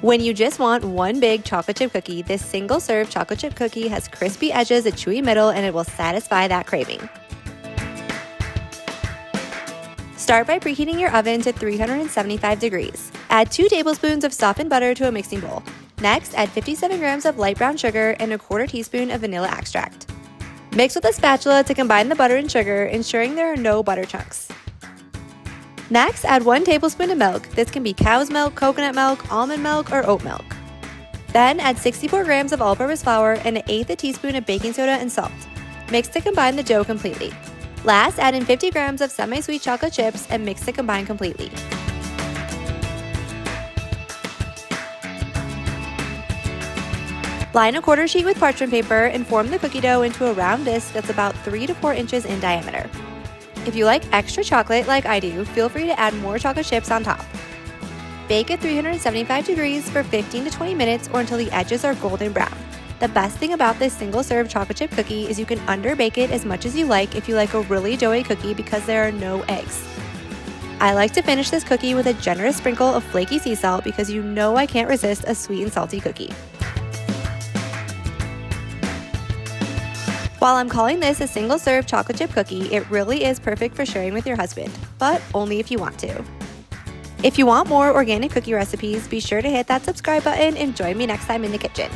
When you just want one big chocolate chip cookie, this single-serve chocolate chip cookie has crispy edges, a chewy middle, and it will satisfy that craving. Start by preheating your oven to 375 degrees. Add 2 tablespoons of softened butter to a mixing bowl. Next, add 57 grams of light brown sugar and a 1/4 teaspoon of vanilla extract. Mix with a spatula to combine the butter and sugar, ensuring there are no butter chunks. Next, add 1 tablespoon of milk. This can be cow's milk, coconut milk, almond milk, or oat milk. Then add 64 grams of all-purpose flour and 1/8 teaspoon of baking soda and salt. Mix to combine the dough completely. Last, add in 50 grams of semi-sweet chocolate chips and mix to combine completely. Line a quarter sheet with parchment paper and form the cookie dough into a round disc that's about 3 to 4 inches in diameter. If you like extra chocolate like I do, feel free to add more chocolate chips on top. Bake at 375 degrees for 15 to 20 minutes or until the edges are golden brown. The best thing about this single-serve chocolate chip cookie is you can underbake it as much as you like if you like a really doughy cookie because there are no eggs. I like to finish this cookie with a generous sprinkle of flaky sea salt because you know I can't resist a sweet and salty cookie. While I'm calling this a single-serve chocolate chip cookie, it really is perfect for sharing with your husband, but only if you want to. If you want more organic cookie recipes, be sure to hit that subscribe button and join me next time in the kitchen.